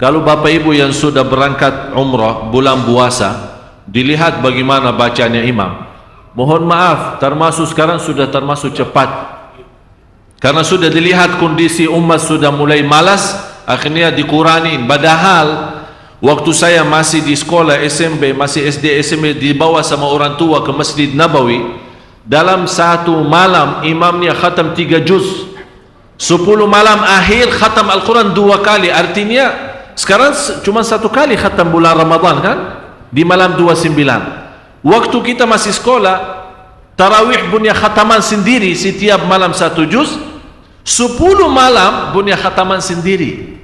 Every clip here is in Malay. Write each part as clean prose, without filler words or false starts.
Kalau Bapak Ibu yang sudah berangkat umrah bulan puasa, dilihat bagaimana bacanya imam. Mohon maaf, termasuk sekarang sudah termasuk cepat. Karena sudah dilihat kondisi umat sudah mulai malas, akhirnya dikurangi. Padahal waktu saya masih di sekolah SMP, masih SD SMP, dibawa sama orang tua ke Masjid Nabawi, dalam satu malam imamnya khatam 3 juz. 10 malam akhir khatam Al-Quran 2 kali. Artinya sekarang cuma 1 kali khatam bulan Ramadan kan, di malam 29. Waktu kita masih sekolah, tarawih punya khataman sendiri, setiap malam 1 juz. 10 malam punya khataman sendiri,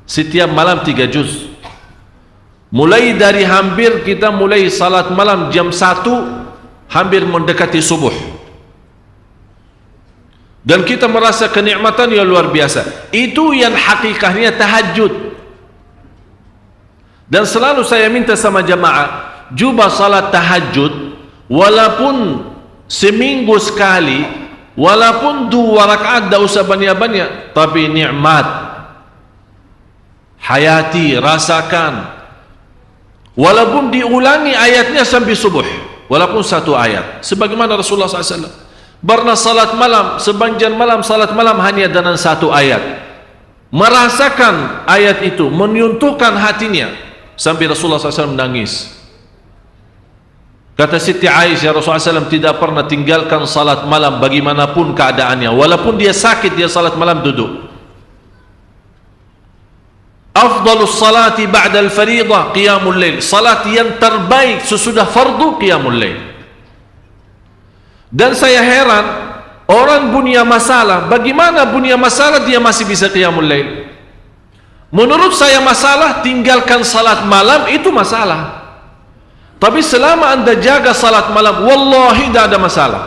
setiap malam 3 juz. Mulai dari hampir kita mulai salat malam jam 1, hampir mendekati subuh, dan kita merasa kenikmatan yang luar biasa. Itu yang hakikatnya tahajud. Dan selalu saya minta sama jamaah, cuba salat tahajud walaupun seminggu sekali, walaupun 2 rakaat, tak usah banyak-banyak, tapi nikmat hayati, rasakan. Walaupun diulangi ayatnya sampai subuh, walaupun 1 ayat, sebagaimana Rasulullah SAW pernah salat malam, sepanjang malam salat malam hanya dengan 1 ayat, merasakan ayat itu, menyentuhkan hatinya, sampai Rasulullah SAW menangis. Kata Siti Aisyah, Rasulullah SAW tidak pernah tinggalkan salat malam bagaimanapun keadaannya, walaupun dia sakit, dia salat malam duduk. Afdalus salati ba'da al-faridah qiyamul lail, salat yang terbaik sesudah fardu qiyamul lail. Dan saya heran, orang punya masalah, bagaimana punya masalah dia masih bisa qiyamul lail? Menurut saya masalah tinggalkan salat malam itu masalah. Tapi selama anda jaga salat malam, wallahi tidak ada masalah,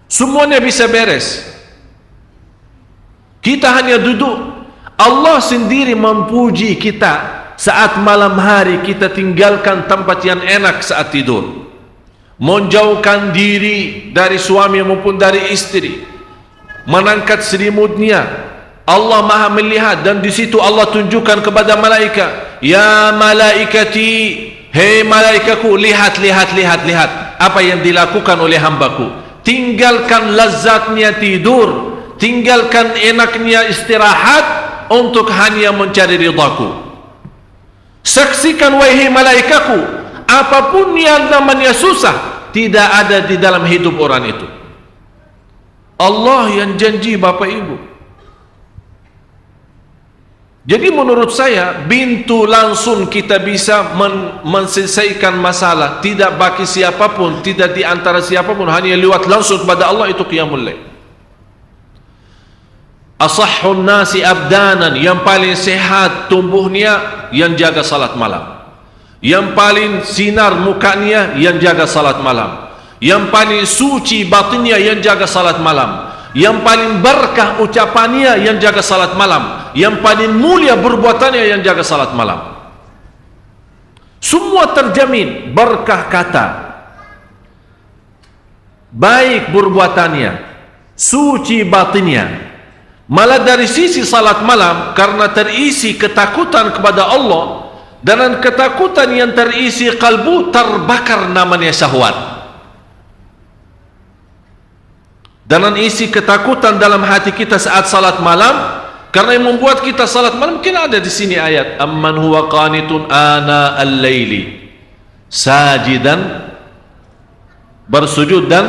semuanya bisa beres. Kita hanya duduk, Allah sendiri memuji kita saat malam hari kita tinggalkan tempat yang enak saat tidur, menjauhkan diri dari suami maupun dari istri, mengangkat selimutnya. Allah Maha melihat, dan di situ Allah tunjukkan kepada malaikat, ya malaikati, hei malaikatku, lihat, lihat, lihat, lihat apa yang dilakukan oleh hambaku. Tinggalkan lazatnya tidur, tinggalkan enaknya istirahat untuk hanya mencari ridhaku. Saksikan wahai malaikatku, apapun yang namanya susah tidak ada di dalam hidup orang itu. Allah yang janji Bapak Ibu. Jadi menurut saya, pintu langsung kita bisa menyelesaikan masalah, tidak bagi siapapun, tidak di antara siapapun, hanya lewat langsung kepada Allah, itu qiyamul lail. Asahhun nasi abdanan, yang paling sehat tubuhnya yang jaga salat malam, yang paling sinar mukanya yang jaga salat malam, yang paling suci batinnya yang jaga salat malam, yang paling berkah ucapannya yang jaga salat malam, yang paling mulia perbuatannya yang jaga salat malam. Semua terjamin berkah kata, baik perbuatannya, suci batinnya. Malah dari sisi salat malam, karena terisi ketakutan kepada Allah, dan ketakutan yang terisi kalbu, terbakar namanya syahwat. Dan isi ketakutan dalam hati kita saat salat malam, karena yang membuat kita salat malam, mungkin ada di sini ayat, amman huwa qanitun ana al-laili sajidan, bersujud dan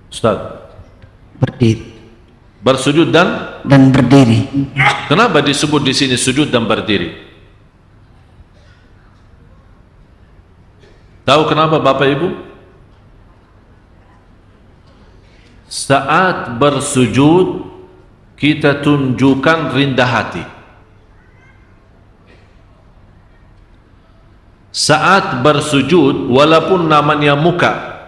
Ustaz berdiri, bersujud dan berdiri. Kenapa disebut di sini sujud dan berdiri? Tahu kenapa Bapak Ibu? Saat bersujud kita tunjukkan rendah hati. Saat bersujud, walaupun namanya muka,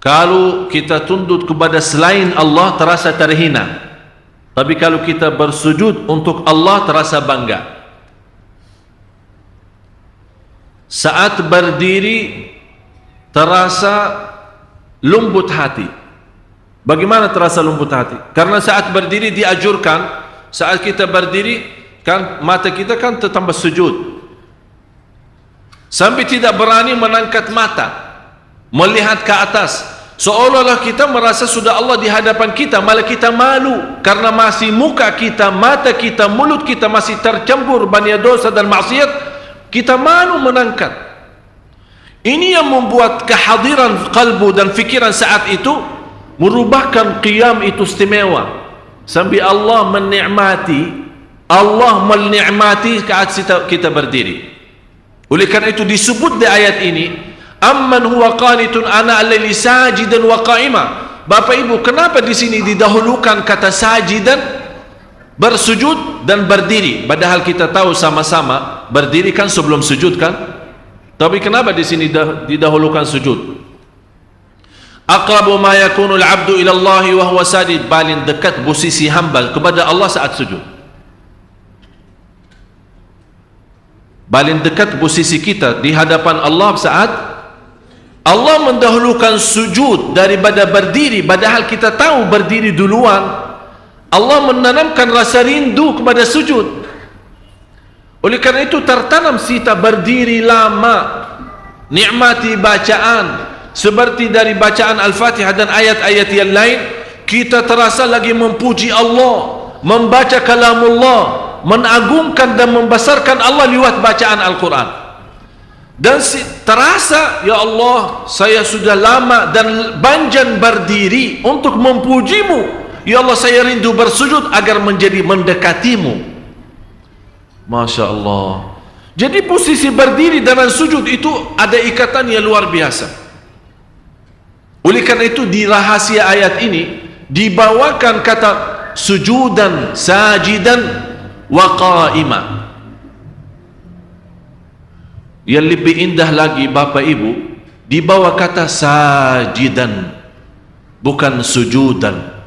kalau kita tunduk kepada selain Allah terasa terhina, tapi kalau kita bersujud untuk Allah terasa bangga. Saat berdiri terasa lembut hati. Bagaimana terasa lembut hati? Karena saat berdiri diajurkan saat kita berdiri kan mata kita kan tertambah sujud, sampai tidak berani mengangkat mata melihat ke atas, seolah-olah kita merasa sudah Allah di hadapan kita, malah kita malu karena masih muka kita, mata kita, mulut kita masih tercampur banyak dosa dan maksiat, kita malu menangkat. Ini yang membuat kehadiran kalbu dan fikiran saat itu merubahkan qiyam itu istimewa, sampai Allah menikmati saat kita berdiri. Oleh karena itu disebut di ayat ini, amman huwa qanitun ana al-laili sajidan wa qa'ima. Bapak Ibu, kenapa di sini didahulukan kata sajidan, bersujud dan berdiri, padahal kita tahu sama-sama berdiri kan sebelum sujud kan? Tapi kenapa di sini didahulukan sujud? Aqrabu ma yakunu al-'abdu ila Allah wa huwa sajid, paling dekat posisi hamba kepada Allah saat sujud. Paling dekat posisi kita di hadapan Allah saat Allah mendahulukan sujud daripada berdiri, padahal kita tahu berdiri duluan. Allah menanamkan rasa rindu kepada sujud. Oleh karena itu tertanam sita berdiri lama, nikmati bacaan, seperti dari bacaan Al-Fatihah dan ayat-ayat yang lain, kita terasa lagi memuji Allah, membaca kalamullah, mengagungkan dan membesarkan Allah lewat bacaan Al-Quran. Dan terasa, ya Allah, saya sudah lama dan banjan berdiri untuk memujimu. Ya Allah, saya rindu bersujud agar menjadi mendekatimu. Masya Allah. Jadi posisi berdiri dan sujud itu ada ikatan yang luar biasa. Oleh karena itu di rahasia ayat ini dibawakan kata sujudan, sajidan, wa qa'ima. Yang lebih indah lagi Bapak Ibu, dibawa kata sajidan, bukan sujudan.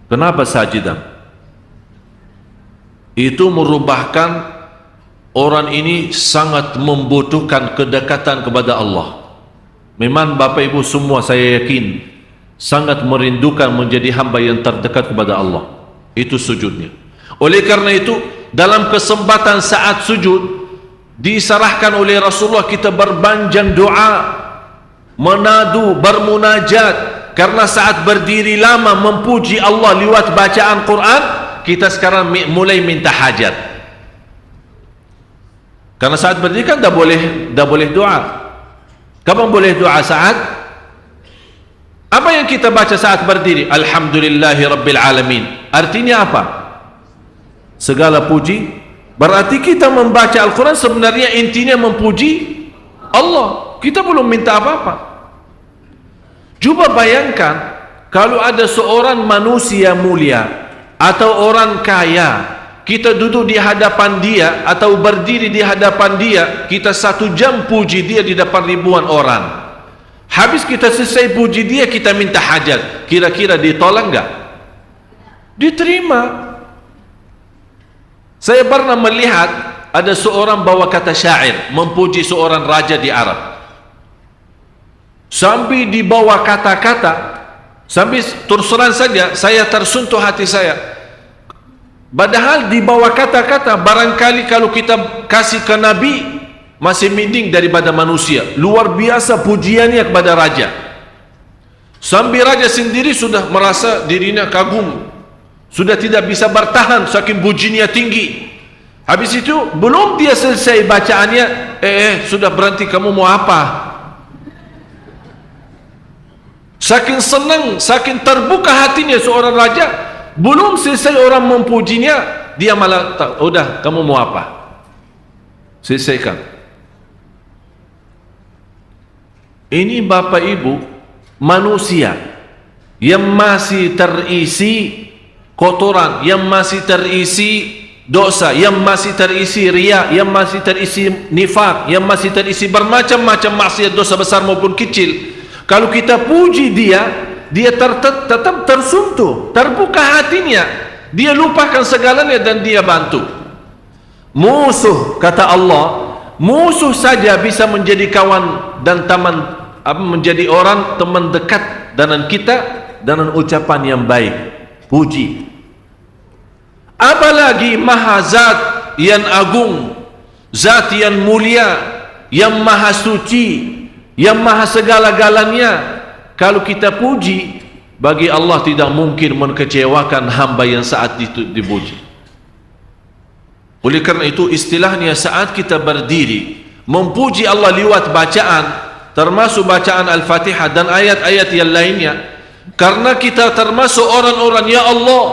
Kenapa sajidan? Itu merubahkan orang ini sangat membutuhkan kedekatan kepada Allah. Memang Bapak Ibu semua saya yakin sangat merindukan menjadi hamba yang terdekat kepada Allah. Itu sujudnya. Oleh karena itu dalam kesempatan saat sujud diserahkan oleh Rasulullah kita berbanjang doa, menadu, bermunajat, karena saat berdiri lama memuji Allah lewat bacaan Quran, kita sekarang mulai minta hajat. Karena saat berdiri kan dah boleh doa. Kapan boleh doa saat? Apa yang kita baca saat berdiri? Alhamdulillahi Rabbil Alamin. Artinya apa? Segala puji. Berarti kita membaca Al-Quran sebenarnya intinya memuji Allah. Kita belum minta apa-apa. Cuba bayangkan kalau ada seorang manusia mulia atau orang kaya, kita duduk di hadapan dia atau berdiri di hadapan dia, kita 1 jam puji dia di depan ribuan orang. Habis kita selesai puji dia, kita minta hajat, kira-kira ditolak enggak? Diterima. Saya pernah melihat ada seorang bawa kata syair memuji seorang raja di Arab, sampai dibawa kata-kata, sampai terserang saja saya tersentuh hati saya. Padahal di bawah kata-kata, barangkali kalau kita kasih ke Nabi masih mending daripada manusia. Luar biasa pujiannya kepada raja, sampai raja sendiri sudah merasa dirinya kagum, sudah tidak bisa bertahan saking pujiannya tinggi. Habis itu belum dia selesai bacaannya, sudah berhenti, kamu mau apa? Saking senang, saking terbuka hatinya seorang raja, belum selesai orang memujinya, dia malah udah, kamu mau apa? Selesaikan. Ini Bapak Ibu manusia yang masih terisi kotoran, yang masih terisi dosa, yang masih terisi riya, yang masih terisi nifak, yang masih terisi bermacam-macam maksiat, dosa besar maupun kecil. Kalau kita puji dia, dia tetap tersentuh, terbuka hatinya, dia lupakan segalanya dan dia bantu. Musuh, kata Allah, musuh saja bisa menjadi kawan dan teman, menjadi orang teman dekat dengan kita dengan ucapan yang baik, puji. Apalagi Maha Zat yang agung, Zat yang mulia, yang maha suci, yang maha segala-galanya. Kalau kita puji, bagi Allah tidak mungkin mengecewakan hamba yang saat itu dipuji. Oleh kerana itu istilahnya saat kita berdiri memuji Allah lewat bacaan, termasuk bacaan Al-Fatihah dan ayat-ayat yang lainnya, karena kita termasuk orang-orang, ya Allah,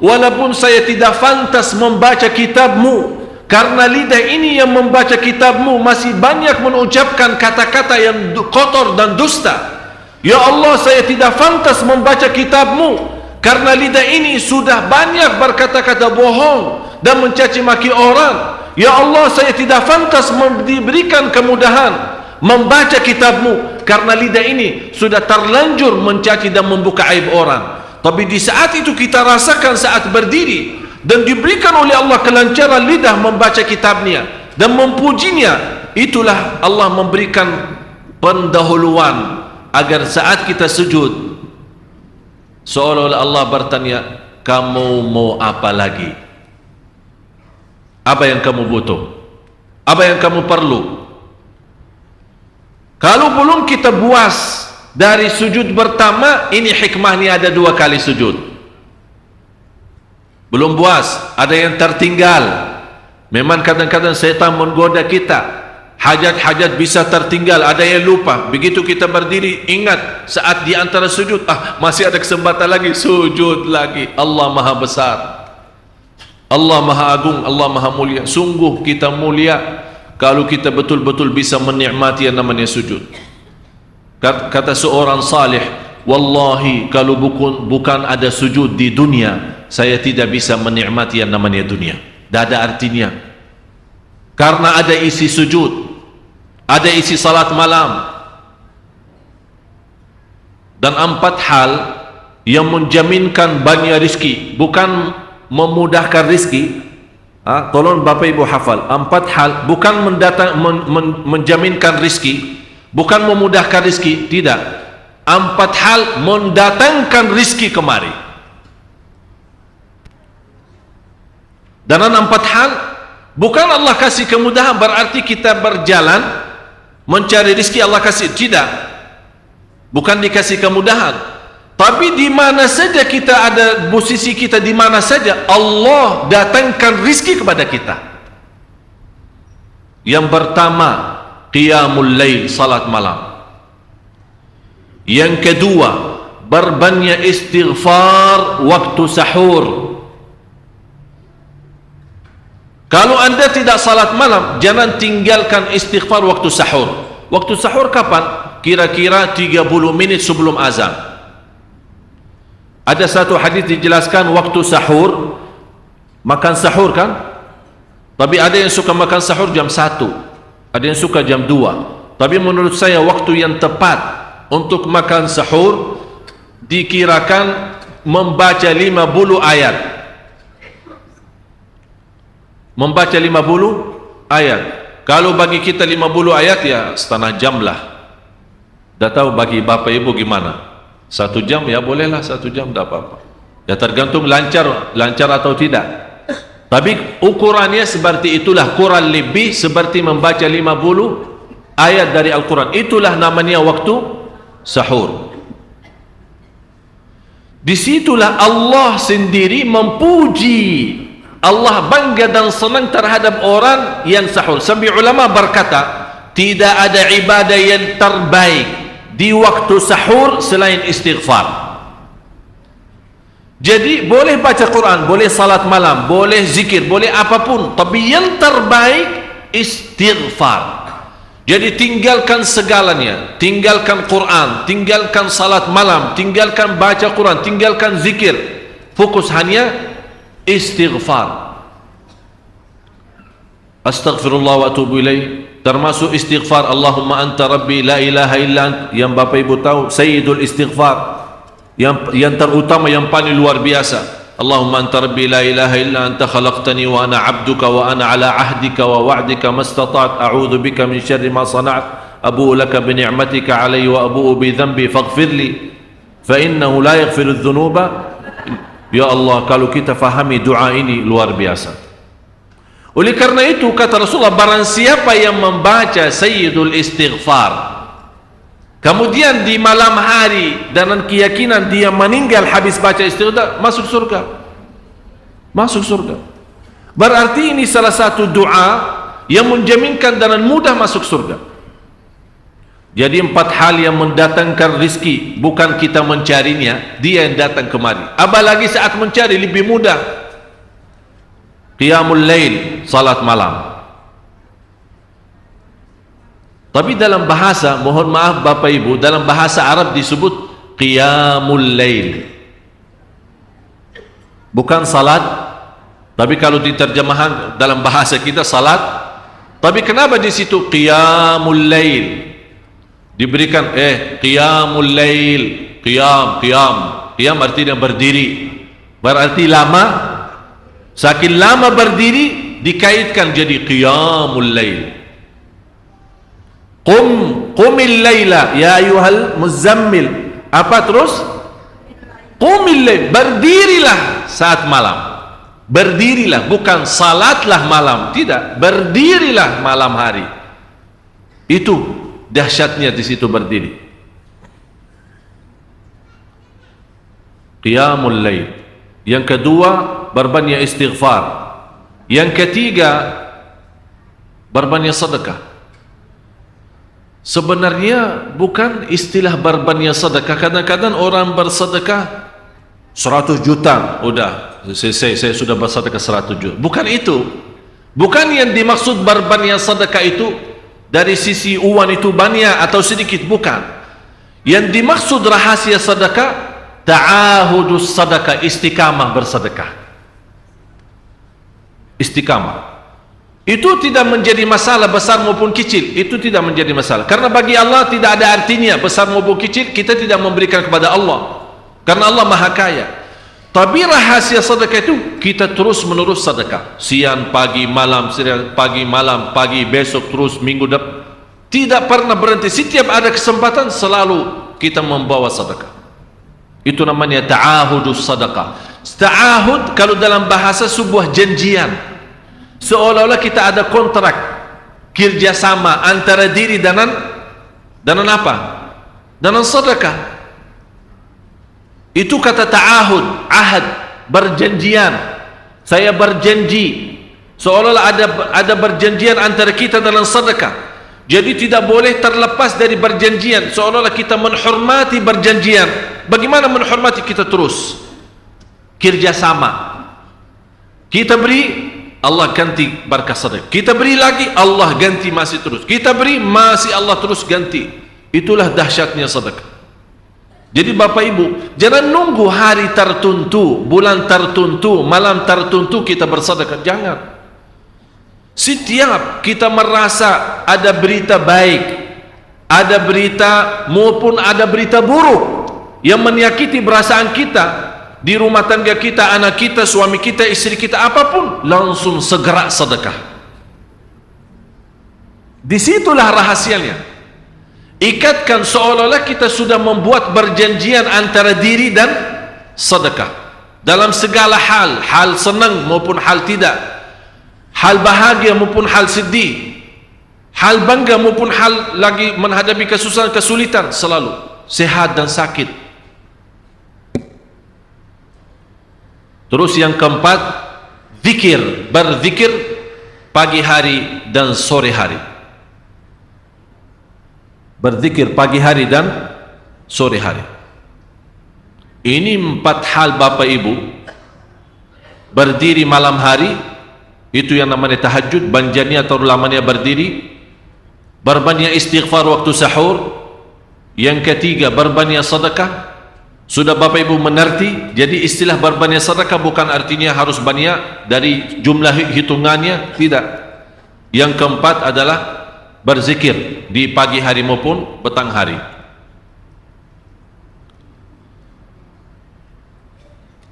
walaupun saya tidak pantas membaca kitab-Mu, karena lidah ini yang membaca kitab-Mu masih banyak mengucapkan kata-kata yang kotor dan dusta. Ya Allah, saya tidak pantas membaca kitab-Mu karena lidah ini sudah banyak berkata-kata bohong dan mencaci maki orang. Ya Allah, saya tidak pantas diberikan kemudahan membaca kitab-Mu karena lidah ini sudah terlanjur mencaci dan membuka aib orang. Tapi di saat itu kita rasakan saat berdiri dan diberikan oleh Allah kelancaran lidah membaca kitabnya dan memujinya, itulah Allah memberikan pendahuluan agar saat kita sujud seolah-olah Allah bertanya, kamu mau apa lagi? Apa yang kamu butuh? Apa yang kamu perlu? Kalau belum kita puas dari sujud pertama, ini hikmahnya ada 2 kali sujud. Belum puas, ada yang tertinggal. Memang kadang-kadang setan menggoda kita, hajat-hajat bisa tertinggal, ada yang lupa. Begitu kita berdiri, ingat saat di antara sujud, masih ada kesempatan lagi, sujud lagi. Allah maha besar, Allah maha agung, Allah maha mulia. Sungguh kita mulia kalau kita betul-betul bisa menikmati yang namanya sujud. Kata seorang salih, wallahi kalau bukan ada sujud di dunia, saya tidak bisa menikmati yang namanya dunia. Tidak ada artinya. Karena ada isi sujud, ada isi salat malam, dan 4 hal yang menjaminkan banyak rizki, bukan memudahkan rizki. Tolong Bapak Ibu hafal, 4 hal bukan menjaminkan rizki, bukan memudahkan rizki, tidak. 4 hal mendatangkan rizki kemari. Dan 4 hal bukan Allah kasih kemudahan berarti kita berjalan mencari rizki Allah kasih, tidak. Bukan dikasih kemudahan, tapi di mana saja kita ada, posisi kita di mana saja, Allah datangkan rizki kepada kita. Yang pertama, qiyamul lail, salat malam. Yang kedua, berbanyak istighfar waktu sahur. Kalau anda tidak salat malam, jangan tinggalkan istighfar waktu sahur. Waktu sahur kapan? Kira-kira 30 menit sebelum azan. Ada satu hadis dijelaskan waktu sahur, makan sahur kan? Tapi ada yang suka makan sahur jam 1, ada yang suka jam 2. Tapi menurut saya waktu yang tepat untuk makan sahur dikirakan membaca 50 ayat. Membaca 50 ayat. Kalau bagi kita 50 ayat ya setengah jam lah. Dah tahu bagi Bapak Ibu gimana? 1 jam ya bolehlah, 1 jam tak apa-apa. Ya tergantung lancar atau tidak. Tapi ukurannya seperti itulah, kurang lebih seperti membaca 50 ayat dari Al-Quran. Itulah namanya waktu sahur. Disitulah Allah sendiri memuji, Allah bangga dan senang terhadap orang yang sahur. Sampai ulama berkata, tidak ada ibadah yang terbaik di waktu sahur selain istighfar. Jadi boleh baca Quran, boleh salat malam, boleh zikir, boleh apapun, tapi yang terbaik istighfar. Jadi tinggalkan segalanya, tinggalkan Quran, tinggalkan salat malam, tinggalkan baca Quran, tinggalkan zikir, fokus hanya istighfar. Astaghfirullah wa atubu ilaih, termasuk istighfar Allahumma anta rabbi la ilaha illa ant, yang Bapak Ibu tahu sayyidul istighfar, yang terutama, yang paling luar biasa. Allahumma anta rabbi la ilaha illa anta khalaqtani wa ana abduka wa ana ala ahdika wa wa'dika mastata'at a'udhu bika min syarri ma sana'at abu'u laka bi ni'matika alayya wa abu'u bi dhanbi faghfirli fa innahu la yaghfiru dzunuba. Ya Allah, kalau kita fahami doa ini luar biasa. Oleh karena itu kata Rasulullah, barang siapa yang membaca Sayyidul Istighfar, kemudian di malam hari dengan keyakinan dia meninggal habis baca istighfar, masuk surga. Masuk surga. Berarti ini salah satu doa yang menjaminkan dengan mudah masuk surga. Jadi 4 hal yang mendatangkan rizki, bukan kita mencarinya, dia yang datang kemari. Apalagi saat mencari lebih mudah. Qiyamul lail, salat malam. Tapi dalam bahasa, mohon maaf Bapak Ibu, dalam bahasa Arab disebut qiyamul lail, bukan salat. Tapi kalau diterjemahan dalam bahasa kita salat. Tapi kenapa di situ qiyamul lail? Diberikan qiyamul lail, qiyam artinya berdiri, berarti lama. Saking lama berdiri dikaitkan jadi qiyamul lail. Qumil laila ya ayyuhal muzammil. Apa terus? Qumil lail, berdirilah saat malam. Berdirilah, bukan salatlah malam, tidak, berdirilah malam hari. Itu dahsyatnya di situ berdiri. Qiyamul lail. Yang kedua, berbanyak istighfar. Yang ketiga, berbanyak sedekah. Sebenarnya bukan istilah berbanyak sedekah. Kadang-kadang orang bersedekah 100 juta, udah saya sudah bersedekah 100 juta. Bukan itu. Bukan yang dimaksud berbanyak sedekah itu dari sisi uang itu banyak atau sedikit, bukan. Yang dimaksud rahasia sedekah, ta'ahudus sedekah, istiqamah bersedekah. Istiqamah. Itu tidak menjadi masalah besar maupun kecil, itu tidak menjadi masalah. Karena bagi Allah tidak ada artinya besar maupun kecil, kita tidak memberikan kepada Allah. Karena Allah Maha Kaya. Tapi rahasia sedekah itu kita terus menerus sedekah, siang, pagi, malam, siang, pagi, malam, pagi, besok, terus minggu depan, tidak pernah berhenti. Setiap ada kesempatan selalu kita membawa sedekah. Itu namanya ta'ahudus sedekah. Ta'ahud kalau dalam bahasa sebuah janjian, seolah-olah kita ada kontrak kerjasama antara diri dengan apa? Dengan sedekah. Itu kata ta'ahud, ahad, berjanjian. Saya berjanji, seolah-olah ada berjanjian antara kita dalam sedekah. Jadi tidak boleh terlepas dari berjanjian, seolah-olah kita menghormati berjanjian. Bagaimana menghormati? Kita terus kerjasama. Kita beri, Allah ganti berkah sedekah. Kita beri lagi, Allah ganti masih terus. Kita beri, masih Allah terus ganti. Itulah dahsyatnya sedekah. Jadi Bapak Ibu, jangan nunggu hari tertentu, bulan tertentu, malam tertentu kita bersedekah. Jangan. Setiap kita merasa ada berita baik, ada berita maupun ada berita buruk yang menyakiti perasaan kita di rumah tangga kita, anak kita, suami kita, istri kita, apapun, langsung segera sedekah. Disitulah rahasianya. Ikatkan seolah-olah kita sudah membuat perjanjian antara diri dan sedekah dalam segala hal, hal senang maupun hal tidak, hal bahagia maupun hal sedih, hal bangga maupun hal lagi menghadapi kesusahan, kesulitan, selalu sehat dan sakit. Terus yang keempat, zikir, berzikir pagi hari dan sore hari. Berzikir pagi hari dan sore hari. Ini 4 hal Bapak Ibu. Berdiri malam hari, itu yang namanya tahajud, banjani atau lamanya berdiri. Berbanyak istighfar waktu sahur. Yang ketiga, berbanyak sedekah. Sudah Bapak Ibu mengerti? Jadi istilah berbanyak sedekah bukan artinya harus banyak dari jumlah hitungannya, tidak. Yang keempat adalah berzikir di pagi hari maupun petang hari.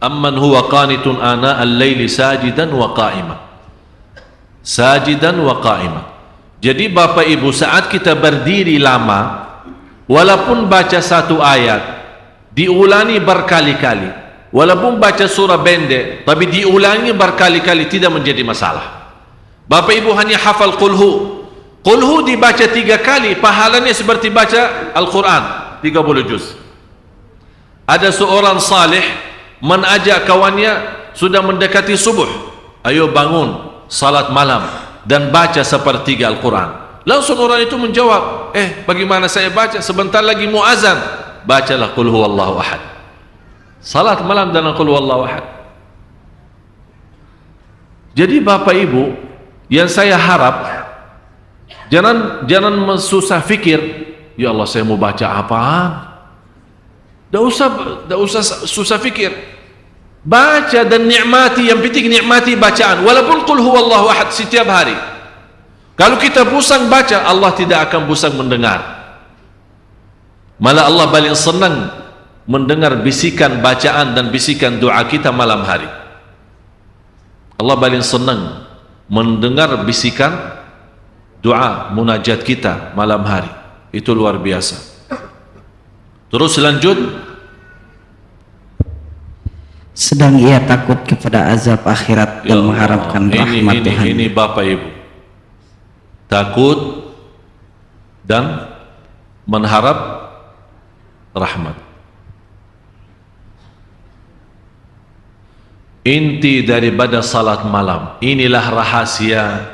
Amman huwa qanitun ana al-laili sajidan wa qa'ima. Sajidan wa qa'ima. Jadi Bapak Ibu, saat kita berdiri lama, walaupun baca 1 ayat, diulangi berkali-kali, walaupun baca surah pendek tapi diulangi berkali-kali tidak menjadi masalah. Bapak ibu hanya hafal qulhu dibaca 3 kali pahalanya seperti baca Al-Quran 30 juz. Ada seorang salih mengajak kawannya sudah mendekati subuh, ayo bangun salat malam dan baca sepertiga Al-Quran. Langsung orang itu menjawab, bagaimana saya baca, sebentar lagi mau azan. Bacalah qul huwallahu ahad, salat malam dan qul huwallahu ahad. Jadi bapak ibu, yang saya harap jangan susah fikir, ya Allah saya mau baca apaan. Tidak usah susah fikir, baca dan nikmati. Yang penting nikmati bacaan, walaupun qul huwallahu ahad setiap hari. Kalau kita pusing baca, Allah tidak akan pusing mendengar. Malah Allah paling senang mendengar bisikan bacaan dan bisikan doa kita malam hari. Allah paling senang mendengar bisikan doa munajat kita malam hari. Itu luar biasa. Terus lanjut. Sedang ia takut kepada azab akhirat dan mengharapkan rahmat Tuhan. Ini bapak ibu, takut dan mengharap rahmat. Inti daripada salat malam, inilah rahasia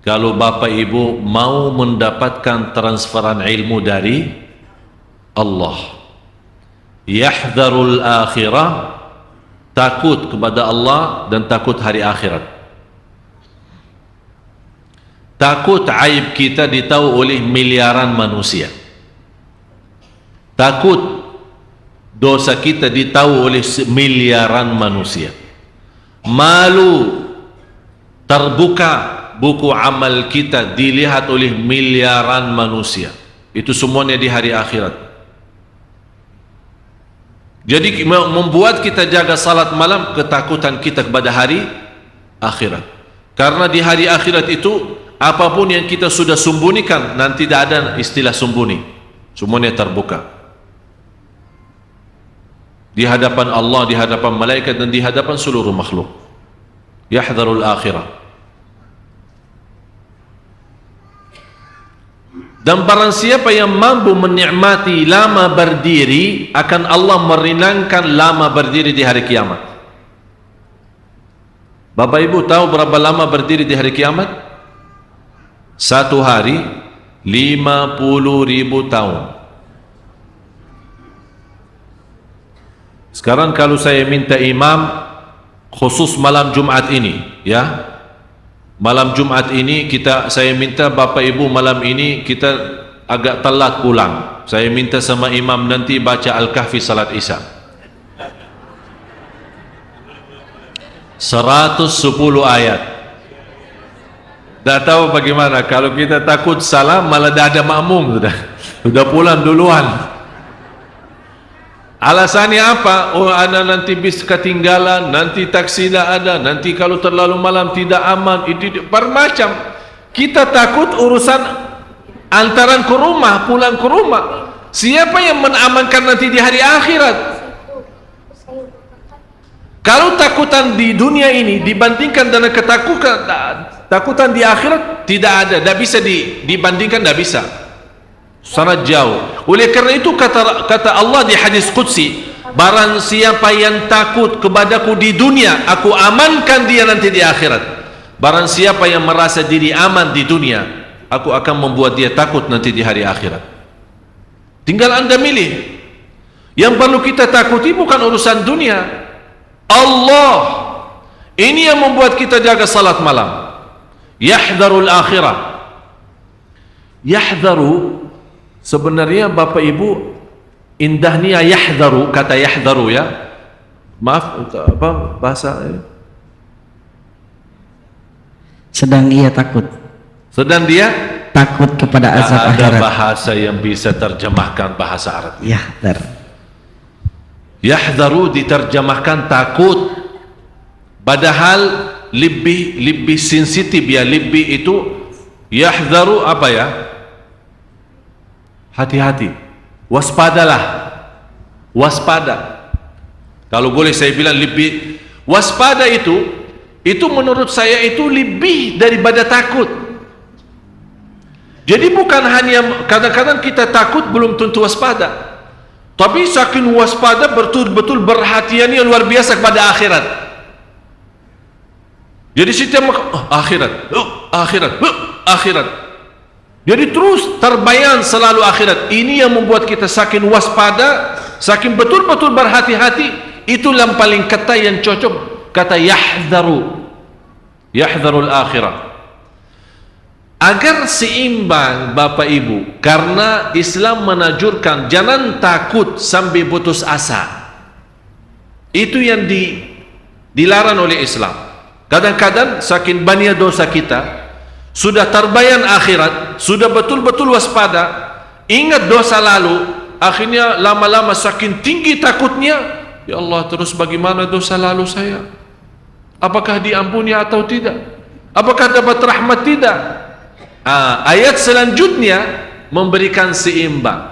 kalau bapak ibu mau mendapatkan transferan ilmu dari Allah. Yahdharul akhirah, takut kepada Allah dan takut hari akhirat. Takut aib kita ditahu oleh miliaran manusia. Takut dosa kita ditahu oleh miliaran manusia. Malu terbuka buku amal kita dilihat oleh miliaran manusia. Itu semuanya di hari akhirat. Jadi membuat kita jaga salat malam ketakutan kita kepada hari akhirat. Karena di hari akhirat itu apapun yang kita sudah sembunyikan nanti tidak ada istilah sembunyi. Semuanya terbuka. Di hadapan Allah, di hadapan malaikat dan di hadapan seluruh makhluk. Yahdharul akhirah. Dan barang siapa yang mampu menikmati lama berdiri, akan Allah meringankan lama berdiri di hari kiamat. Bapak ibu tahu berapa lama berdiri di hari kiamat? 1 hari 50.000 tahun. Sekarang kalau saya minta imam khusus malam Jumat ini, ya, malam Jumat ini saya minta bapak ibu malam ini kita agak telat pulang. Saya minta sama imam nanti baca Al-Kahfi salat Isya 110 ayat. Dah tahu bagaimana kalau kita takut salah malah dah ada makmum sudah pulang duluan. Alasannya apa? Oh, ana nanti bis ketinggalan, nanti taksi tidak ada, nanti kalau terlalu malam tidak aman. Itu bermacam. Kita takut urusan antaran ke rumah, pulang ke rumah. Siapa yang menamankan nanti di hari akhirat? Kalau takutan di dunia ini dibandingkan dengan takutan di akhirat, tidak ada, tidak bisa dibandingkan, tidak bisa. Sangat jauh. Oleh kerana itu kata Allah di hadis qudsi, barang siapa yang takut kepadaku di dunia, aku amankan dia nanti di akhirat. Barang siapa yang merasa diri aman di dunia, aku akan membuat dia takut nanti di hari akhirat. Tinggal anda milih. Yang perlu kita takuti bukan urusan dunia, Allah. Ini yang membuat kita jaga salat malam. Yahdharul akhirah. Yahdharu sebenarnya bapak ibu indahnya yahdharu, kata yahdharu ya, maaf apa bahasa sedang ia takut, sedang dia takut kepada azab akhirat. Ada bahasa yang bisa terjemahkan bahasa Arab. Yahdhar. Yahdharu diterjemahkan takut, padahal lebih sensitif ya. Lebih itu yahdharu apa ya, hati-hati, waspadalah. waspada. Kalau boleh saya bilang lebih, waspada itu menurut saya itu lebih daripada takut. Jadi bukan hanya kadang-kadang kita takut belum tentu waspada, tapi saking waspada betul-betul perhatiannya luar biasa kepada akhirat. Jadi setiap akhirat. Jadi terus terbayang selalu akhirat. Ini yang membuat kita saking waspada, saking betul-betul berhati-hati. Itulah yang paling kata yang cocok, kata yahdharul akhirah. Agar seimbang Bapak Ibu, karena Islam menanjurkan jangan takut sampai putus asa. Itu yang dilarang oleh Islam. Kadang-kadang saking banyak dosa kita, sudah terbayang akhirat, sudah betul-betul waspada, ingat dosa lalu, akhirnya lama-lama saking tinggi takutnya, ya Allah, terus bagaimana dosa lalu saya? Apakah diampuni atau tidak? Apakah dapat rahmat tidak? Ayat selanjutnya memberikan seimbang.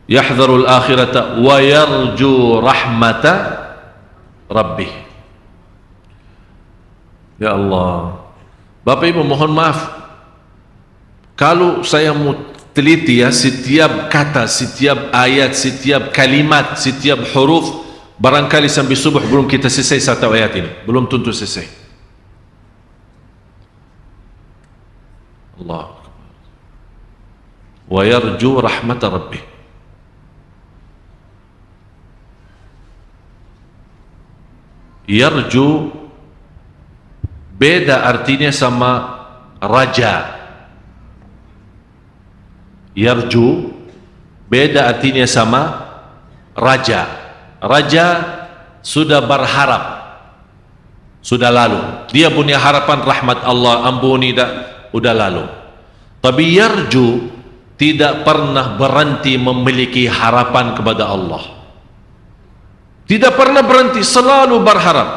Yahdharul akhirata wa yarju rahmata rabbih. Ya Allah, Bapak Ibu mohon maaf kalau saya mau teliti ya, setiap kata, setiap ayat, setiap kalimat, setiap huruf, barangkali sampai subuh belum kita selesai satu ayat ini, belum tentu selesai. Allah wa yarju rahmata rabbih. Yarju beda artinya sama raja. Yarju beda artinya sama raja. Raja sudah berharap, sudah lalu, dia punya harapan rahmat Allah, ampuni dah, udah lalu. Tapi yarju tidak pernah berhenti memiliki harapan kepada Allah, tidak pernah berhenti, selalu berharap.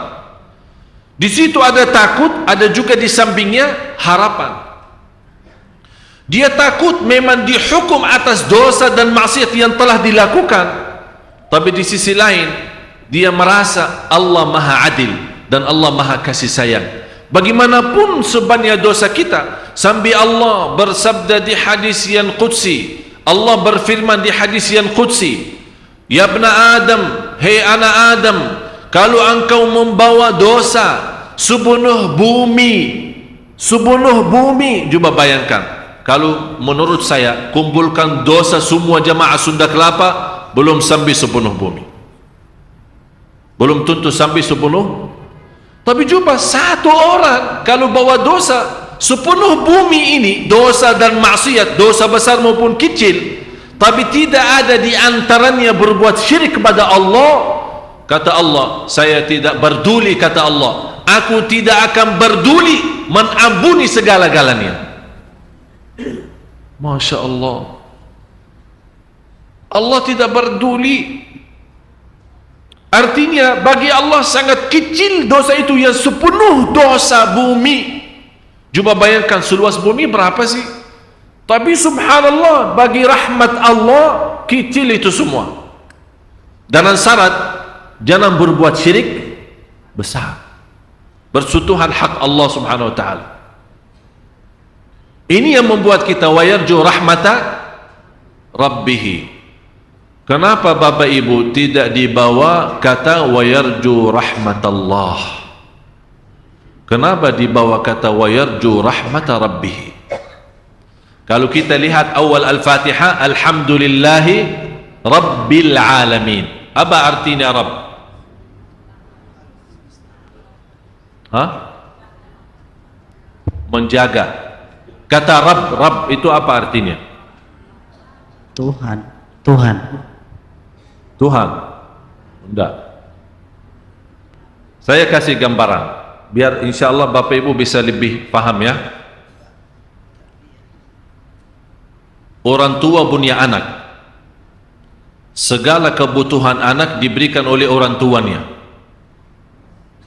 Di situ ada takut, ada juga di sampingnya harapan. Dia takut memang dihukum atas dosa dan maksiat yang telah dilakukan, tapi di sisi lain dia merasa Allah Maha Adil dan Allah Maha Kasih Sayang. Bagaimanapun sebanyak dosa kita, sampai Allah bersabda di hadis yang qudsi, Allah berfirman di hadis yang qudsi, ya bna Adam, hei anak Adam, kalau engkau membawa dosa sepenuh bumi, coba bayangkan, kalau menurut saya kumpulkan dosa semua jamaah Sunda Kelapa, belum sampai sepenuh bumi, belum tentu sampai sepenuh. Tapi coba satu orang kalau bawa dosa sepenuh bumi ini, dosa dan maksiat, dosa besar maupun kecil, tapi tidak ada di antaranya berbuat syirik kepada Allah, kata Allah, saya tidak peduli, kata Allah, aku tidak akan peduli mengampuni segala-galanya. Masya Allah, Allah tidak peduli. Artinya bagi Allah sangat kecil dosa itu yang sepenuh dosa bumi. Coba bayangkan seluas bumi berapa sih? Tapi subhanallah, bagi rahmat Allah kecil itu semua. Dan syarat jangan berbuat syirik besar, bersentuhan hak Allah subhanahu wa ta'ala. Ini yang membuat kita wayarju rahmata rabbih. Kenapa Bapak Ibu tidak dibawa kata wayarju rahmatallah? Kenapa dibawa kata wayarju rahmata rabbih? Kalau kita lihat awal Al-Fatihah, alhamdulillahi rabbil alamin. Apa artinya Rabb? Menjaga. Kata Rabb itu apa artinya? Tuhan. Enggak. Saya kasih gambaran biar insyaallah Bapak Ibu bisa lebih paham ya. Orang tua punya anak, segala kebutuhan anak diberikan oleh orang tuanya.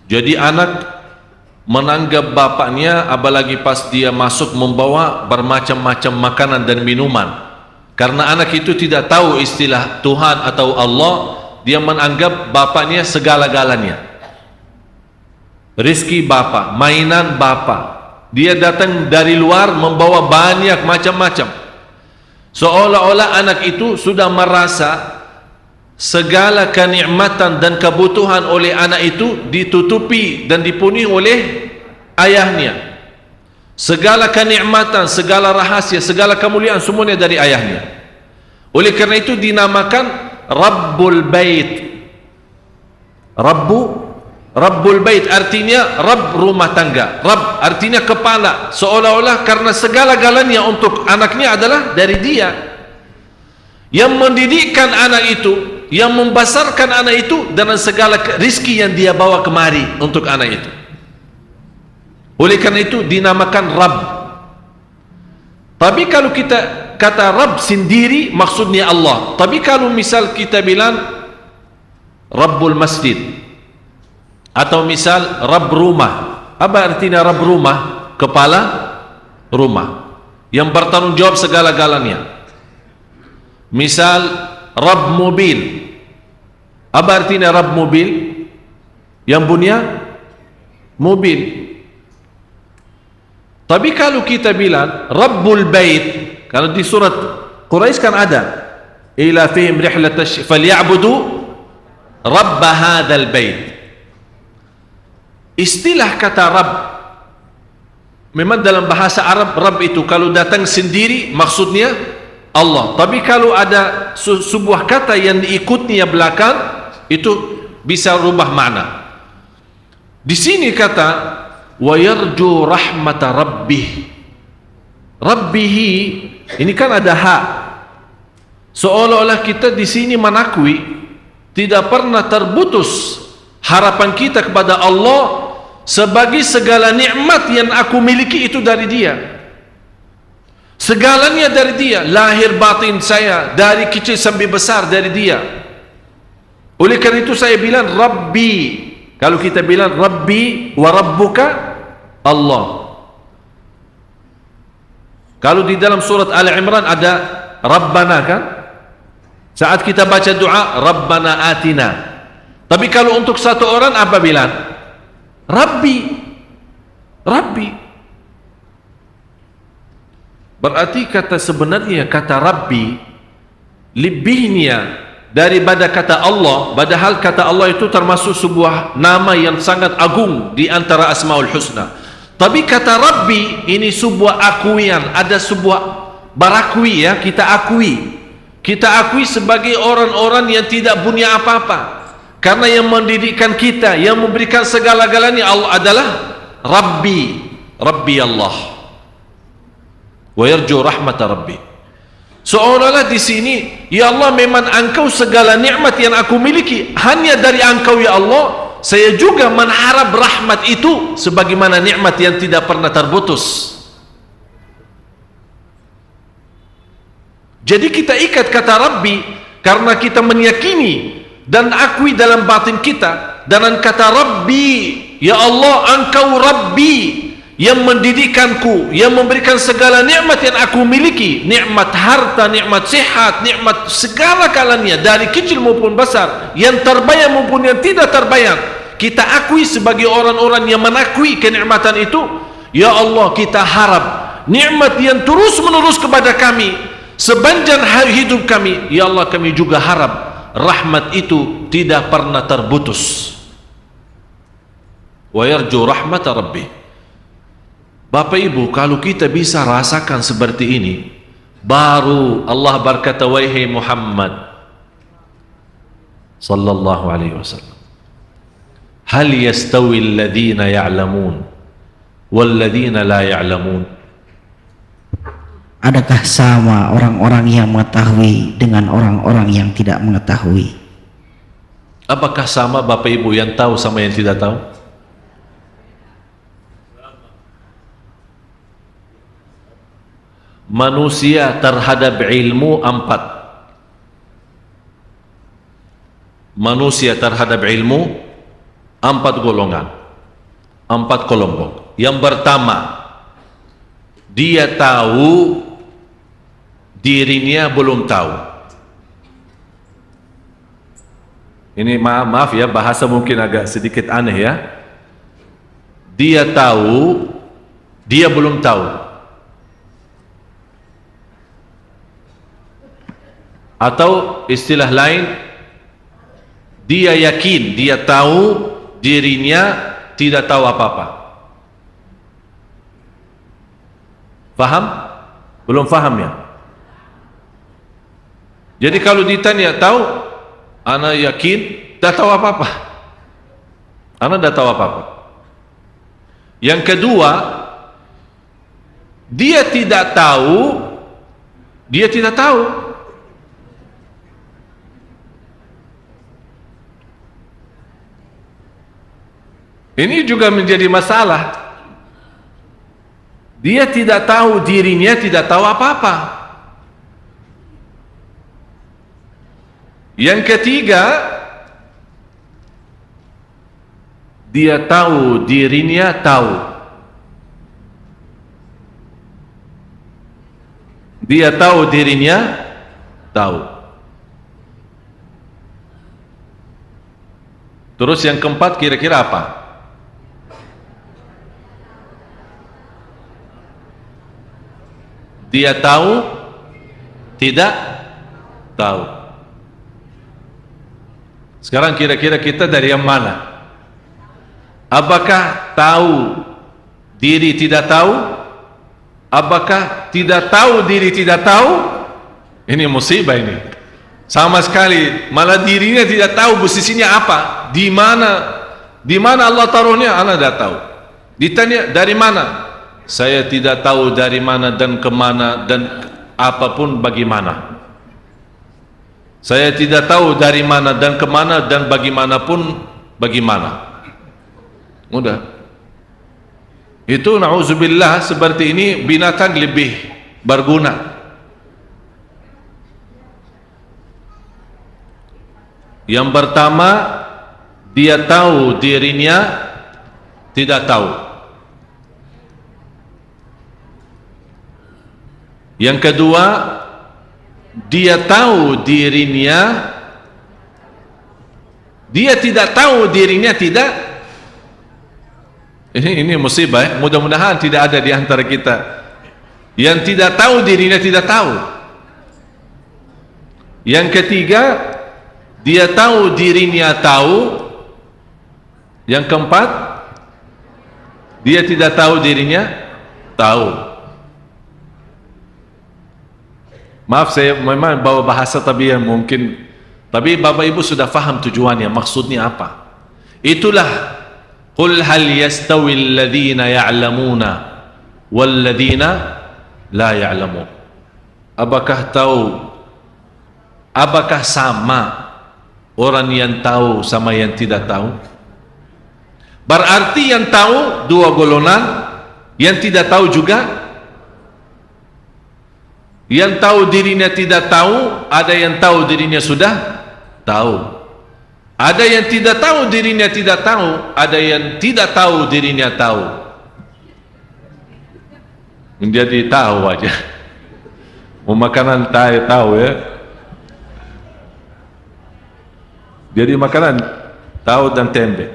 Jadi anak menanggap bapaknya, apalagi pas dia masuk membawa bermacam-macam makanan dan minuman. Karena anak itu tidak tahu istilah Tuhan atau Allah, dia menganggap bapaknya segala-galanya. Rizki bapa, mainan bapa. Dia datang dari luar membawa banyak macam-macam. Seolah-olah anak itu sudah merasa segala kenikmatan dan kebutuhan oleh anak itu ditutupi dan dipenuhi oleh ayahnya. Segala kenikmatan, segala rahasia, segala kemuliaan semuanya dari ayahnya. Oleh kerana itu dinamakan Rabbul Bait. Rabbul Bait artinya Rabb rumah tangga. Rabb artinya kepala. Seolah-olah karena segala-galanya untuk anaknya adalah dari dia. Yang mendidikkan anak itu, yang membesarkan anak itu dengan segala rizki yang dia bawa kemari untuk anak itu. Oleh karena itu dinamakan Rabb. Tapi kalau kita kata Rabb sendiri maksudnya Allah. Tapi kalau misal kita bilang Rabbul Masjid atau misal Rabb rumah, apa artinya Rabb rumah? Kepala rumah yang bertanggung jawab segala-galanya. Misal Rabb mobil, apa artinya Rabb mobil? Yang punya mobil. Tapi kalau kita bilang Rabbul Bait, kalau di surat Quraisy kan ada ila fihim rihlatash falyabudu rabb hadzal bait. Istilah kata Rabb memang dalam bahasa Arab Rabb itu kalau datang sendiri maksudnya Allah. Tapi kalau ada sebuah kata yang diikutnya belakang itu bisa rubah makna. Di sini kata wa yarju rahmata rabbih. Rabbihi ini kan ada hak. Seolah-olah kita di sini menakui tidak pernah terputus harapan kita kepada Allah sebagai segala nikmat yang aku miliki itu dari Dia. Segalanya dari Dia, lahir batin saya dari kecil sampai besar dari Dia. Oleh karena itu saya bilang Rabbi. Kalau kita bilang Rabbi wa Rabbuka Allah. Kalau di dalam surat Ali Imran ada Rabbana kan? Saat kita baca doa Rabbana atina. Tapi kalau untuk satu orang apa bilang? Rabbi. Rabbi. Berarti kata sebenarnya kata Rabbi lebihnya daripada kata Allah, padahal kata Allah itu termasuk sebuah nama yang sangat agung di antara Asmaul Husna. Tapi kata Rabbi ini sebuah akuian, ada sebuah barakui ya, kita akui. Kita akui sebagai orang-orang yang tidak punya apa-apa. Karena yang mendidikkan kita, yang memberikan segala-galanya Allah adalah Rabbi. Rabbi Allah. Wa yarju rahmata Rabbi. Seolah-olah di sini, ya Allah memang Engkau segala nikmat yang aku miliki hanya dari Engkau ya Allah. Saya juga mengharap rahmat itu sebagaimana nikmat yang tidak pernah terputus. Jadi kita ikat kata Rabbi karena kita meyakini dan akui dalam batin kita dengan kata Rabbi, ya Allah Engkau Rabbi yang mendidikkanku, yang memberikan segala nikmat yang aku miliki, nikmat harta, nikmat sehat, nikmat segala kalanya dari kecil maupun besar, yang terbayang maupun yang tidak terbayang. Kita akui sebagai orang-orang yang menakui kenikmatan itu. Ya Allah, kita harap nikmat yang terus menerus kepada kami sepanjang hidup kami, ya Allah kami juga harap rahmat itu tidak pernah terputus. Wa yarju rahmata Rabbi. Bapak Ibu, kalau kita bisa rasakan seperti ini, baru Allah berkata, wahai Muhammad sallallahu alaihi wasallam, hal yastawi alladhina ya'lamun walladhina la ya'lamun. Adakah sama orang-orang yang mengetahui dengan orang-orang yang tidak mengetahui? Apakah sama Bapak Ibu yang tahu sama yang tidak tahu? Manusia terhadap ilmu empat. Manusia terhadap ilmu empat golongan, empat kelompok. Yang pertama, dia tahu dirinya belum tahu. Ini maaf ya, bahasa mungkin agak sedikit aneh ya. Dia tahu, dia belum tahu. Atau istilah lain, dia yakin, dia tahu dirinya tidak tahu apa-apa. Faham? Belum faham ya? Jadi kalau ditanya tahu, ana yakin tak tahu apa-apa. Ana tak tahu apa-apa. Yang kedua, dia tidak tahu, dia tidak tahu. Ini juga menjadi masalah. Dia tidak tahu dirinya, tidak tahu apa-apa. Yang ketiga, dia tahu dirinya tahu. Dia tahu dirinya tahu. Terus yang keempat kira-kira apa? Dia tahu, tidak tahu. Sekarang kira-kira kita dari yang mana? Apakah tahu diri tidak tahu? Apakah tidak tahu diri tidak tahu? Ini musibah ini. Sama sekali, malah dirinya tidak tahu posisinya apa, di mana Allah taruhnya, ana tidak tahu. Ditanya dari mana? Saya tidak tahu dari mana dan kemana dan apapun bagaimana. Saya tidak tahu dari mana dan kemana dan bagaimanapun bagaimana. Mudah. Itu na'udzubillah, seperti ini binatang lebih berguna. Yang pertama, dia tahu dirinya tidak tahu. Yang kedua, dia tahu dirinya, dia tidak tahu dirinya tidak. Ini musibah ya? Mudah-mudahan tidak ada di antara kita yang tidak tahu dirinya tidak tahu. Yang ketiga, dia tahu dirinya tahu. Yang keempat, dia tidak tahu dirinya tahu. Maaf, saya memang bawa bahasa tapi yang mungkin, tapi Bapak Ibu sudah faham tujuannya, maksudnya apa. Itulah qul hal yastawi alladhina ya'lamuna walladhina la ya'lamun. Apakah tahu, apakah sama orang yang tahu sama yang tidak tahu? Berarti yang tahu dua golongan, yang tidak tahu juga. Yang tahu dirinya tidak tahu, ada yang tahu dirinya sudah tahu. Ada yang tidak tahu dirinya tidak tahu, ada yang tidak tahu dirinya tahu. Menjadi tahu aja. Mau makanan tahu ya. Jadi makanan tahu dan tempe.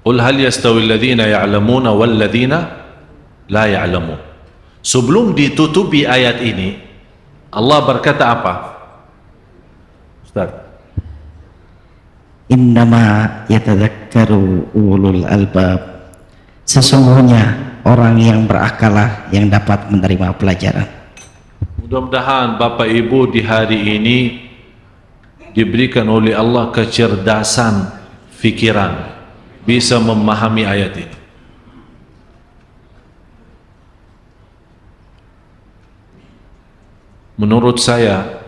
Qul hal yastawi alladhina ya'lamuna wal ladhina la ya'lamun. Sebelum ditutupi ayat ini, Allah berkata apa? Ustaz. Innama yatadzakkaru ulul albab. Sesungguhnya orang yang berakalah yang dapat menerima pelajaran. Mudah-mudahan Bapak Ibu di hari ini diberikan oleh Allah kecerdasan fikiran, bisa memahami ayat ini. Menurut saya,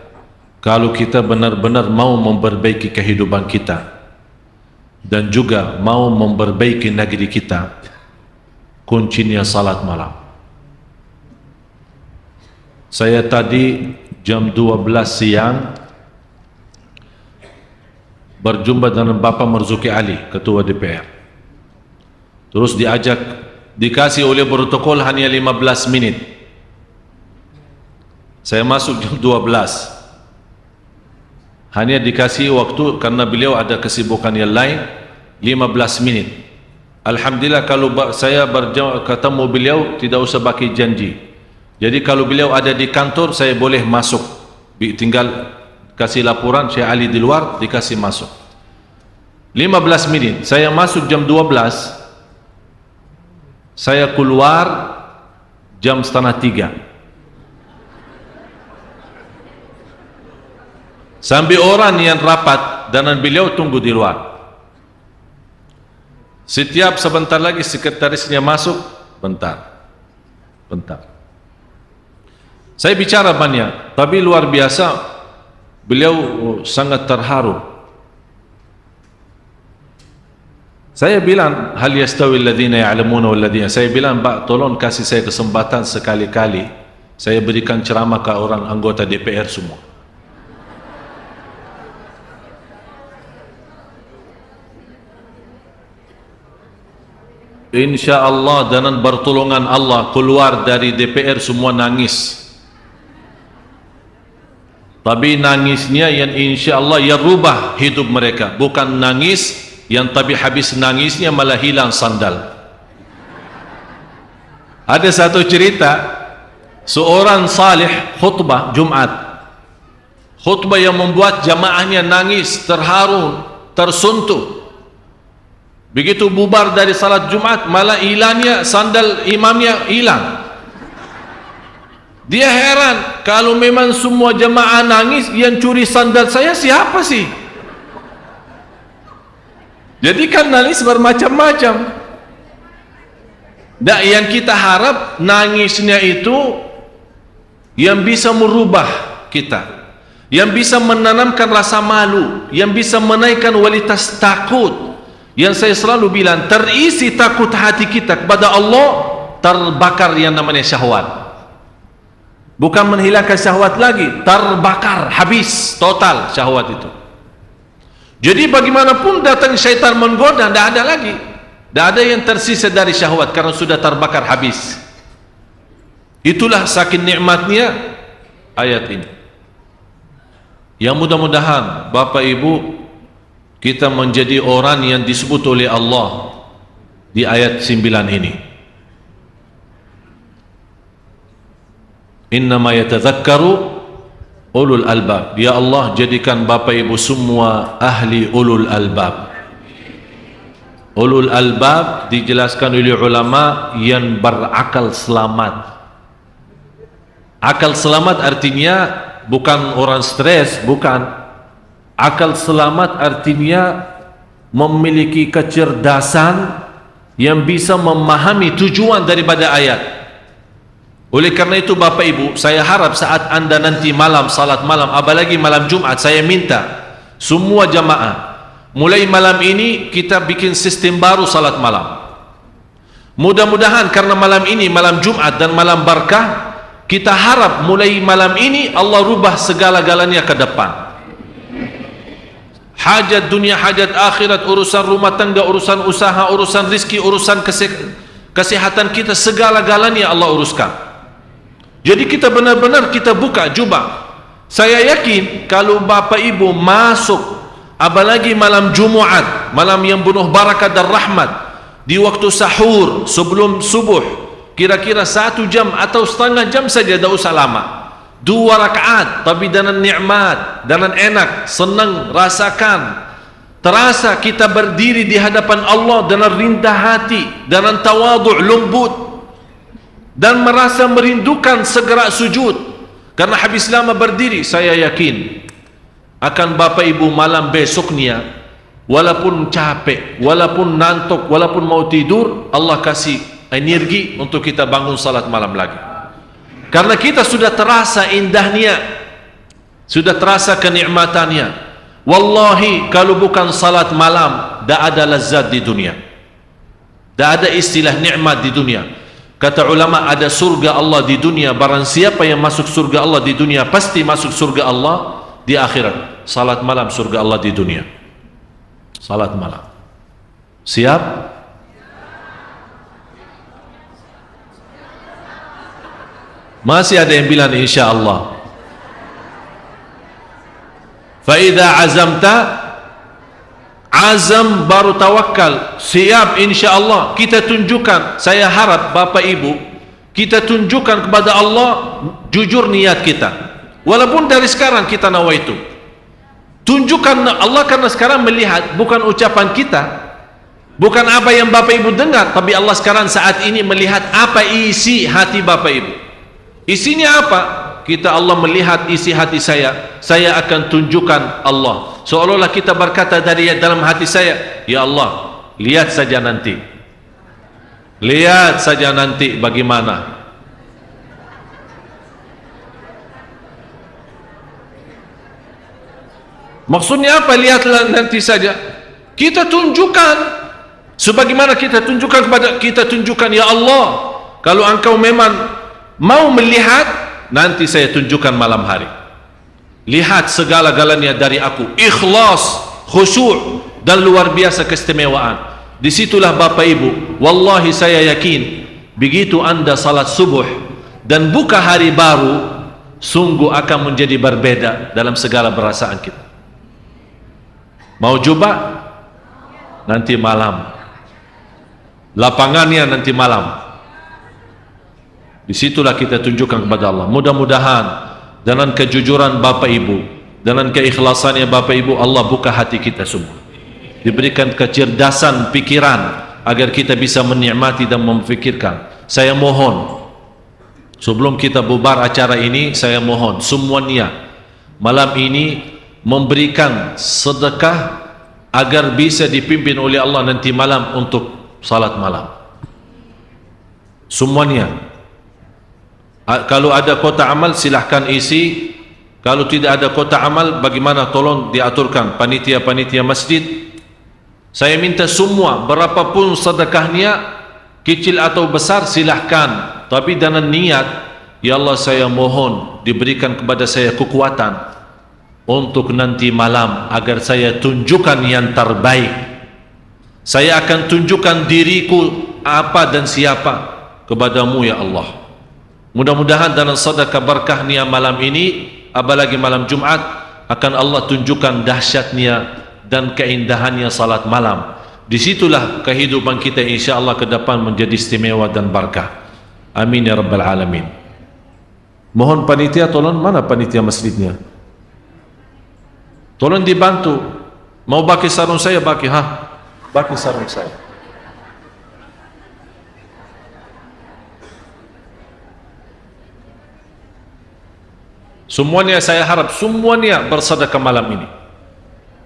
kalau kita benar-benar mau memperbaiki kehidupan kita dan juga mau memperbaiki negeri kita, kuncinya salat malam. Saya tadi jam 12 siang berjumpa dengan Bapak Marzuki Ali, Ketua DPR. Terus diajak dikasih oleh protokol hanya 15 menit. Saya masuk jam 12. Hanya dikasih waktu karena beliau ada kesibukan yang lain 15 menit. Alhamdulillah kalau saya ketemu beliau tidak usah pakai janji. Jadi kalau beliau ada di kantor saya boleh masuk. Tinggal kasih laporan Syekh Ali di luar dikasih masuk. 15 menit. Saya masuk jam 12. Saya keluar jam 2:30. Sampai orang yang rapat dan beliau tunggu di luar. Setiap sebentar lagi sekretarisnya masuk, bentar. Saya bicara banyak, tapi luar biasa beliau sangat terharu. Saya bilang, hal yastawi alladhina ya'lamuna wal ladzina. Saya bilang, Pak, tolong kasih saya kesempatan sekali-kali saya berikan ceramah ke orang anggota DPR semua. InsyaAllah dengan pertolongan Allah keluar dari DPR semua nangis. Tapi nangisnya yang insyaAllah yang rubah hidup mereka. Bukan nangis yang tapi habis nangisnya malah hilang sandal. Ada satu cerita, seorang salih khutbah Jumat. Khutbah yang membuat jamaahnya nangis, terharu, tersentuh. Begitu bubar dari salat Jumat, malah hilangnya sandal imamnya hilang. Dia heran, kalau memang semua jemaah nangis, yang curi sandal saya siapa sih? Jadi kan nangis bermacam-macam. Dan yang kita harap nangisnya itu yang bisa merubah kita, yang bisa menanamkan rasa malu, yang bisa menaikkan kualitas takut. Yang saya selalu bilang, terisi takut hati kita kepada Allah, terbakar yang namanya syahwat. Bukan menghilangkan syahwat lagi, terbakar, habis total syahwat itu. Jadi bagaimanapun datang syaitan menggoda, tidak ada lagi, tidak ada yang tersisa dari syahwat karena sudah terbakar habis. Itulah saking nikmatnya ayat ini. Yang mudah-mudahan Bapak Ibu kita menjadi orang yang disebut oleh Allah di ayat 9 ini. Innama yatadzakkaru ulul albab. Ya Allah, jadikan Bapak Ibu semua ahli ulul albab. Ulul albab dijelaskan oleh ulama yang berakal selamat. Akal selamat artinya bukan orang stres, bukan. Akal selamat artinya memiliki kecerdasan yang bisa memahami tujuan daripada ayat. Oleh karena itu Bapak Ibu, saya harap saat anda nanti malam salat malam, apalagi malam Jumat, saya minta semua jamaah mulai malam ini kita bikin sistem baru salat malam. Mudah-mudahan karena malam ini malam Jumat dan malam berkah, kita harap mulai malam ini Allah rubah segala-galanya ke depan. Hajat dunia, hajat akhirat, urusan rumah tangga, urusan usaha, urusan rizki, urusan kesehatan kita, segala-galanya Allah uruskan. Jadi kita benar-benar kita buka jubah. Saya yakin kalau Bapak Ibu masuk, apalagi malam Jumat, malam yang penuh barakah dan rahmat, di waktu sahur sebelum subuh, kira-kira 1 jam atau setengah jam saja, tidak usah lama. 2 rakaat tapi dengan nikmat, dengan enak, senang, rasakan, terasa kita berdiri di hadapan Allah dengan rindah hati, dengan tawadhu, lembut, dan merasa merindukan segera sujud karena habis lama berdiri. Saya yakin akan Bapak Ibu malam besoknya, walaupun capek, walaupun ngantuk, walaupun mau tidur, Allah kasih energi untuk kita bangun salat malam lagi. Karena kita sudah terasa indahnya, sudah terasa kenikmatannya. Wallahi kalau bukan salat malam, tidak ada lezat di dunia, tidak ada istilah nikmat di dunia. Kata ulama, ada surga Allah di dunia. Barang siapa yang masuk surga Allah di dunia, pasti masuk surga Allah di akhirat. Salat malam surga Allah di dunia. Salat malam. Siap? Masih ada yang bilang insya-Allah. Fa idza azamta, azam baru tawakal. Siap insya-Allah. Kita tunjukkan, saya harap Bapak Ibu, kita tunjukkan kepada Allah jujur niat kita. Walaupun dari sekarang kita nawaitu. Tunjukkan Allah, karena sekarang melihat bukan ucapan kita, bukan apa yang Bapak Ibu dengar, tapi Allah sekarang saat ini melihat apa isi hati Bapak Ibu. Isinya apa? Kita, Allah melihat isi hati saya akan tunjukkan Allah. Seolah-olah kita berkata dari dalam hati saya, ya Allah, lihat saja nanti. Lihat saja nanti bagaimana. Maksudnya apa? Lihatlah nanti saja. Kita tunjukkan, sebagaimana kita tunjukkan kepada, kita tunjukkan, ya Allah, kalau engkau memang mau melihat, nanti saya tunjukkan malam hari. Lihat segala-galanya dari aku, ikhlas, khusyuk, dan luar biasa keistimewaan. Disitulah Bapak Ibu, wallahi saya yakin, begitu anda salat subuh dan buka hari baru, sungguh akan menjadi berbeda dalam segala perasaan kita. Mau coba? Nanti malam. Lapangannya nanti malam. Disitulah kita tunjukkan kepada Allah. Mudah-mudahan dengan kejujuran Bapak Ibu, dengan keikhlasannya Bapak Ibu, Allah buka hati kita semua. Diberikan kecerdasan pikiran agar kita bisa menikmati dan memfikirkan. Saya mohon, sebelum kita bubar acara ini, saya mohon semuanya malam ini memberikan sedekah agar bisa dipimpin oleh Allah nanti malam untuk salat malam. Semuanya. Kalau ada kota amal silahkan isi. Kalau tidak ada kota amal, bagaimana tolong diaturkan panitia-panitia masjid. Saya minta semua, berapapun sedekahnya, kecil atau besar, silahkan, tapi dengan niat, ya Allah saya mohon diberikan kepada saya kekuatan untuk nanti malam agar saya tunjukkan yang terbaik. Saya akan tunjukkan diriku apa dan siapa kepadamu ya Allah. Mudah-mudahan dalam sedekah berkahnya malam ini, apalagi malam Jumat, akan Allah tunjukkan dahsyatnya dan keindahannya salat malam. Disitulah kehidupan kita insya-Allah ke depan menjadi istimewa dan berkah. Amin ya rabbal alamin. Mohon panitia tolong, mana panitia masjidnya? Tolong dibantu. Mau pakai sarung saya, pakai pakai sarung saya. Semuanya saya harap semuanya bersedekah malam ini.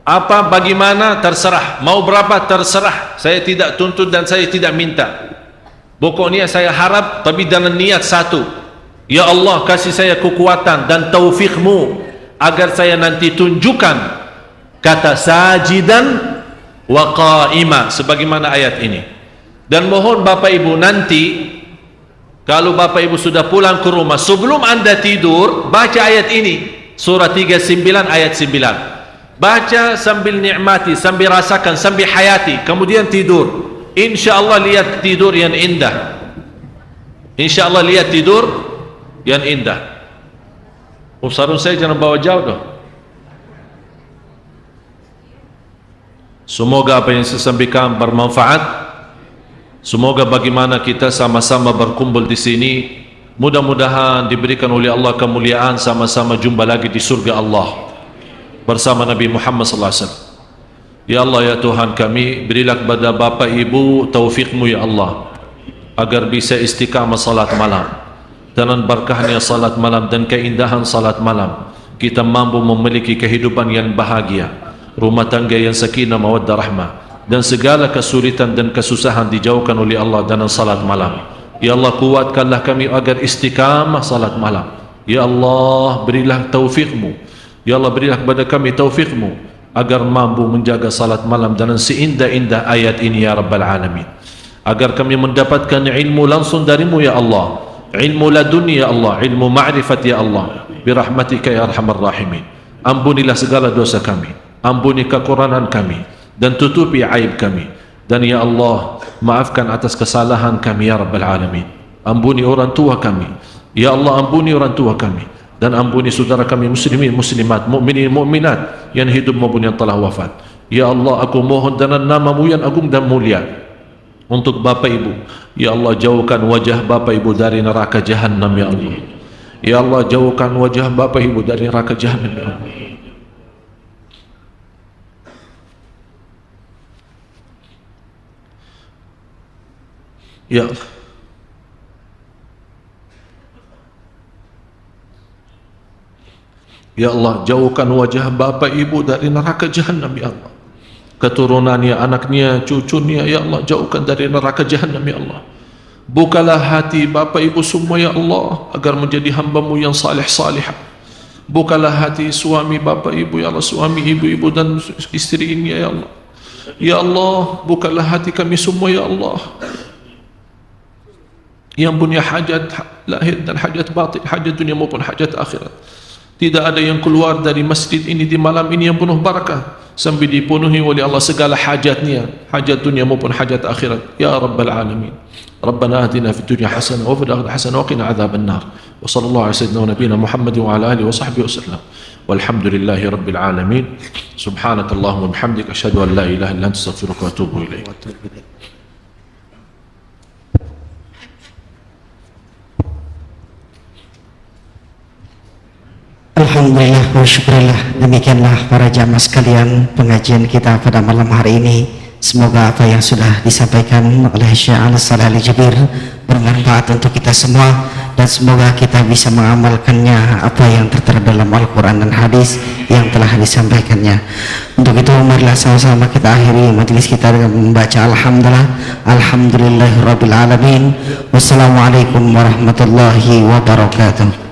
Apa bagaimana terserah, mau berapa terserah. Saya tidak tuntut dan saya tidak minta. Pokoknya saya harap, tapi dengan niat satu. Ya Allah, kasih saya kekuatan dan taufikmu agar saya nanti tunjukkan kata sajidan wa qa'ima sebagaimana ayat ini. Dan mohon Bapak Ibu nanti kalau Bapak Ibu sudah pulang ke rumah, sebelum anda tidur baca ayat ini, surah 39 ayat 9. Baca sambil nikmati, sambil rasakan, sambil hayati, kemudian tidur. InsyaAllah lihat tidur yang indah. InsyaAllah lihat tidur yang indah. Sarung saya jangan bawa jauh dah. Semoga apa yang saya sampaikan bermanfaat. Semoga bagaimana kita sama-sama berkumpul di sini, mudah-mudahan diberikan oleh Allah kemuliaan, sama-sama jumpa lagi di surga Allah bersama Nabi Muhammad sallallahu alaihi wasallam. Ya Allah ya Tuhan kami, berilah kepada Bapak Ibu taufikmu ya Allah agar bisa istiqamah salat malam. Dengan berkahnya salat malam dan keindahan salat malam, kita mampu memiliki kehidupan yang bahagia, rumah tangga yang sakinah mawaddah rahmah, dan segala kesulitan dan kesusahan dijauhkan oleh Allah dalam salat malam. Ya Allah, kuatkanlah kami agar istiqamah salat malam. Ya Allah, berilah taufikmu. Ya Allah, berilah kepada kami taufikmu agar mampu menjaga salat malam dengan seindah-indah ayat ini ya Rabbal Alamin. Agar kami mendapatkan ilmu langsung darimu ya Allah, ilmu laduni ya Allah, ilmu ma'rifat ya Allah, birahmatika ya arhamar rahimin. Ampunilah segala dosa kami, ampuni kekurangan kami, dan tutupi aib kami. Dan ya Allah, maafkan atas kesalahan kami ya Rabbal Alamin. Ampuni orang tua kami, Ya Allah, ampuni orang tua kami dan ampuni saudara kami muslimin muslimat, mukminin mukminat yang hidup maupun yang telah wafat. Ya Allah, aku mohon dengan nama-Mu yang agung dan mulia untuk bapa ibu. Ya Allah, jauhkan wajah bapa ibu dari neraka jahanam ya Allah. Ya Allah, jauhkan wajah bapa ibu dari neraka jahanam ya Allah. Ya Allah, ya Allah, jauhkan wajah bapa ibu dari neraka jahanam ya Allah. Keturunannya, anaknya, cucunya, ya Allah, jauhkan dari neraka jahanam ya Allah. Bukalah hati bapa ibu semua ya Allah agar menjadi hamba-Mu yang salih-salihah. Bukalah hati suami bapa ibu ya Allah, suami ibu-ibu dan istri ini ya Allah. Ya Allah, bukalah hati kami semua ya Allah, yang punya hajat lahir dan hajat batin, hajat dunia maupun hajat akhirat. Tidak ada yang keluar dari masjid ini di malam ini yang penuh barakah sampai dipenuhi oleh Allah segala hajatnya, hajat dunia maupun hajat akhirat. Ya Rabbal Alamin. Rabbana atina fid dunya hasanah wa fil akhirati hasanah wa qina adzaban nar. Wa sallallahu ala sayyidina wa nabiyina Muhammad wa ala alihi wa sahbihi wasallam. Walhamdulillahi rabbil alamin. Subhanakallahumma wa bihamdika asyhadu an la ilaha illa anta astaghfiruka wa atubu ilaik. Alhamdulillah wa syukurillah. Demikianlah para jamaah sekalian pengajian kita pada malam hari ini. Semoga apa yang sudah disampaikan oleh Syekh Al-Salih Al-Jabir bermanfaat untuk kita semua, dan semoga kita bisa mengamalkannya apa yang tertera dalam Al-Quran dan hadis yang telah disampaikannya. Untuk itu marilah sama-sama kita akhiri majelis kita dengan membaca Alhamdulillah, Alhamdulillahirabbil alamin. Wassalamualaikum warahmatullahi wabarakatuh.